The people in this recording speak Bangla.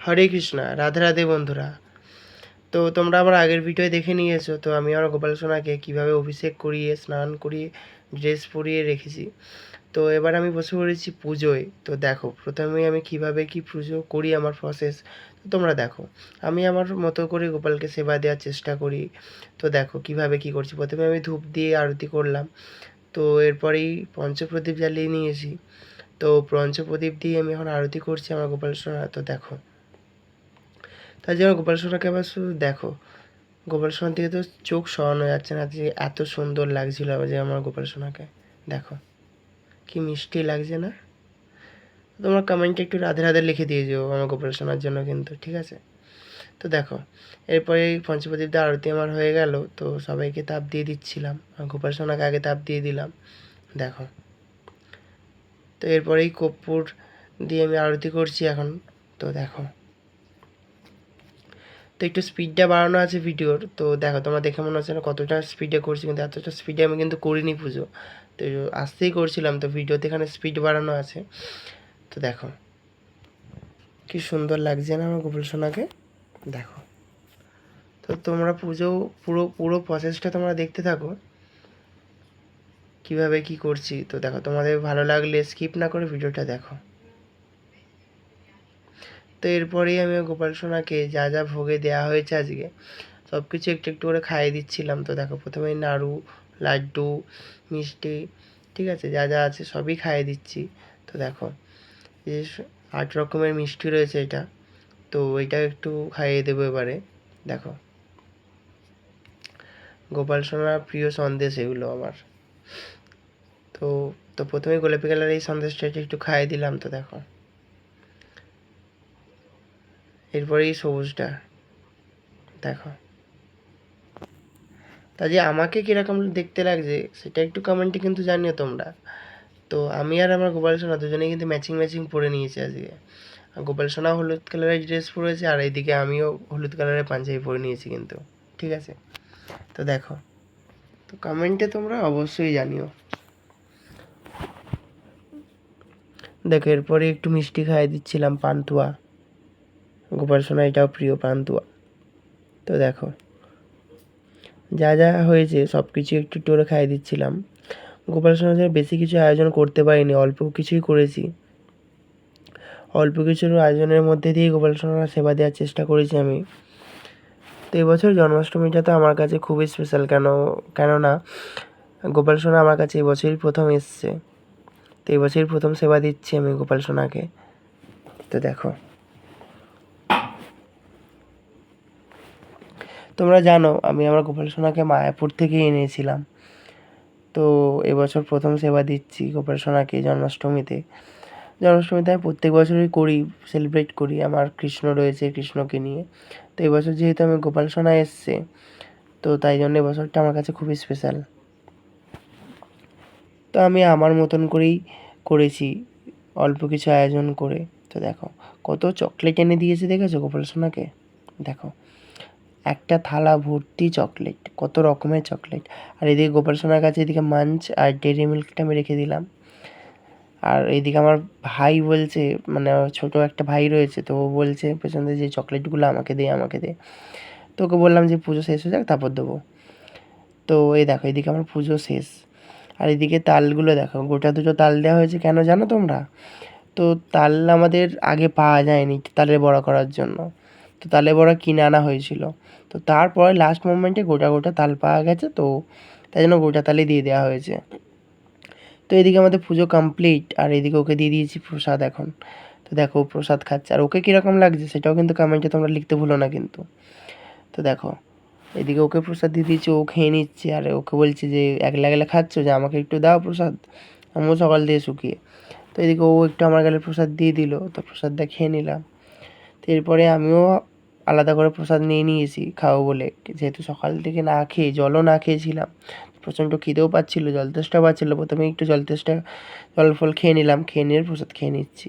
হরে কৃষ্ণা, রাধে রাধে বন্ধুরা। তো তোমরা আমার আগের ভিডিও দেখে নিয়েছো। তো আমি আমার গোপাল সোনাকে কীভাবে অভিষেক করিয়ে স্নান করিয়ে ড্রেস পরিয়ে রেখেছি। তো এবার আমি বসে পড়েছি পুজোয়। তো দেখো প্রথমে আমি কীভাবে কী পুজো করি, আমার প্রসেস তো তোমরা দেখো। আমি আমার মতো করে গোপালকে সেবা দেওয়ার চেষ্টা করি। তো দেখো কীভাবে কী করছি। প্রথমে আমি ধূপ দিয়ে আরতি করলাম। তো এরপরেই পঞ্চপ্রদীপ জ্বালিয়ে নিয়েছি। তো পঞ্চপ্রদীপ দিয়ে আমি এখন আরতি করছি আমার গোপাল সোনা। তো দেখো, তার জন্য গোপাল সোনাকে আবার শুধু দেখো, গোপাল সোনার দিকে তো চোখ সরানো যাচ্ছে না, যে এত সুন্দর লাগছিল যে আমার গোপাল সোনাকে। দেখো কি মিষ্টি লাগছে না? তোমরা কমেন্টে একটু রাধে রাধে লিখে দিয়ে যেও আমার গোপাল সোনার জন্য কিন্তু, ঠিক আছে? তো দেখো, এরপরে এই পঞ্চপ্রদীপ দিয়ে আরতি আমার হয়ে গেল। তো সবাইকে তাপ দিয়ে দিচ্ছিলাম, গোপাল সোনাকে আগে তাপ দিয়ে দিলাম। দেখো, তো এরপরেই কর্পূর দিয়ে আমি আরতি করছি এখন। তো দেখো, তো একটু স্পিডটা বাড়ানো আছে ভিডিওর। তো দেখো, তোমরা দেখে মনে হচ্ছে না কতটা স্পিডে করছি, কিন্তু এতটা স্পিডে আমি কিন্তু করিনি পুজো। তো আস্তেই করছিলাম। তো ভিডিওতে এখানে স্পিড বাড়ানো আছে। তো দেখো কি সুন্দর লাগছে না আমার গোপাল সোনাকে? দেখো, তো তোমরা পুজো পুরো পুরো প্রসেসটা তোমরা দেখতে থাকো কিভাবে কি করছি। তো দেখো, তোমাদের ভালো লাগলে স্কিপ না করে ভিডিওটা দেখো। তো এরপরেই আমি গোপাল সোনাকে যা যা ভোগে দেওয়া হয়েছে আজকে সব কিছু একটু একটু করে খাইয়ে দিচ্ছিলাম। তো দেখো, প্রথমেই নাড়ু, লাড্ডু, মিষ্টি, ঠিক আছে, যা যা আছে সবই খাইয়ে দিচ্ছি। তো দেখো, যে 8 রকমের মিষ্টি রয়েছে এটা, তো এটা একটু খাইয়ে দেবো এবারে। দেখো, গোপাল সোনার প্রিয় সন্দেশ এগুলো আমার। তো তো প্রথমে গোলাপি কালারের এই সন্দেশটা একটু খাইয়ে দিলাম। তো দেখো, এরপরে এই সবুজটা দেখো। তা যে আমাকে কীরকম দেখতে লাগছে সেটা একটু কমেন্টে কিন্তু জানিও তোমরা। তো আমি আর আমার গোপাল সোনা দুজনেই কিন্তু ম্যাচিং ম্যাচিং পরে নিয়েছি আজকে। আর গোপাল সোনা হলুদ কালারের ড্রেস পরেছে, আর এইদিকে আমিও হলুদ কালারের পাঞ্জাবি পরে নিয়েছি কিন্তু, ঠিক আছে? তো দেখো, তো কমেন্টে তোমরা অবশ্যই জানিও। দেখো, এরপরে একটু মিষ্টি খাইয়ে দিচ্ছিলাম, পান্তুয়া। গোপাল সোনা এটাও প্রিয় পান্তুয়া। তো দেখো, যা যা হয়েছে সব কিছু একটু একটু করে খাইয়ে দিচ্ছিলাম। গোপাল সোনার জন্য বেশি কিছু আয়োজন করতে পারিনি, অল্প কিছুই করেছি। অল্প কিছুর আয়োজনের মধ্যে দিয়ে গোপাল সোনার সেবা দেওয়ার চেষ্টা করেছি আমি। তো এবছর জন্মাষ্টমীটা তো আমার কাছে খুবই স্পেশাল, কেননা গোপাল সোনা আমার কাছে এবছরই প্রথম এসছে। তো এবছরই প্রথম সেবা দিচ্ছি আমি গোপাল সোনাকে। তো দেখো, তোমরা জানো আমি আমার গোপাল সোনাকে মায়াপুর থেকে এনেছিলাম। তো এবছর প্রথম সেবা দিচ্ছি গোপাল সোনাকে জন্মাষ্টমীতে। জন্মাষ্টমীতে আমি প্রত্যেক বছরই করি, সেলিব্রেট করি, আমার কৃষ্ণ রয়েছে, কৃষ্ণকে নিয়ে। তো এবছর যেহেতু আমি গোপাল সোনা এসছে, তো তাই জন্য এবছরটা আমার কাছে খুবই স্পেশাল। তো আমি আমার মতন করেই করেছি, অল্প কিছু আয়োজন করে। তো দেখো, কত চকলেট এনে দিয়েছে দেখেছো গোপাল সোনাকে? দেখো, একটা থালা ভর্তি চকলেট, কত রকমের চকলেট। আর এদিকে গোপাল সোনার কাছে এদিকে মাঞ্চ আর ডেইরি মিল্কটা আমি রেখে দিলাম। আর এইদিকে আমার ভাই বলছে, মানে আমার ছোটো একটা ভাই রয়েছে, তো ও বলছে পেছন দিয়ে যে চকলেটগুলো আমাকে দে, আমাকে দে। তো ওকে বললাম যে পুজো শেষ হয়ে যাক তারপর দেবো। তো এই দেখো, এদিকে আমার পুজো শেষ। আর এদিকে তালগুলো দেখো, গোটা দুটো তাল দেওয়া হয়েছে, কেন জানো তোমরা? তো তাল আমাদের আগে পাওয়া যায়নি তালের বড়া করার জন্য। তো তালের বড়া কিনে আনা হয়েছিল। তো তারপরে লাস্ট মোমেন্টে গোটা গোটা তাল পাওয়া গেছে, তো তাই জন্য গোটা তালই দিয়ে দেওয়া হয়েছে। তো এদিকে আমাদের পুজো কমপ্লিট, আর এদিকে ওকে দিয়ে দিয়েছি প্রসাদ এখন। তো দেখো, প্রসাদ খাচ্ছে। আর ওকে কীরকম লাগছে সেটাও কিন্তু কমেন্টে তোমরা লিখতে ভুলো না কিন্তু। তো দেখো, এদিকে ওকে প্রসাদ দিয়ে দিয়েছি, ও খেয়ে নিচ্ছে। আর ওকে বলছি যে একলা একলা খাচ্ছ, যে আমাকে একটু দাও প্রসাদ, আমিও সকাল দিয়ে শুকিয়ে। তো এদিকে ও একটু আমার গালে প্রসাদ দিয়ে দিল, তো প্রসাদটা খেয়ে নিলাম। তো এরপরে আমিও আলাদা করে প্রসাদ নিয়ে নিয়েছি খাবো বলে, যেহেতু সকাল থেকে না খেয়ে, জলও না খেয়েছিলাম, প্রচণ্ড খিদেও পাচ্ছিলো, জল তেষ্টাও পাচ্ছিলো। প্রথমে একটু জল ফল খেয়ে নিলাম, খেয়ে নিয়ে প্রসাদ খেয়ে নিচ্ছি।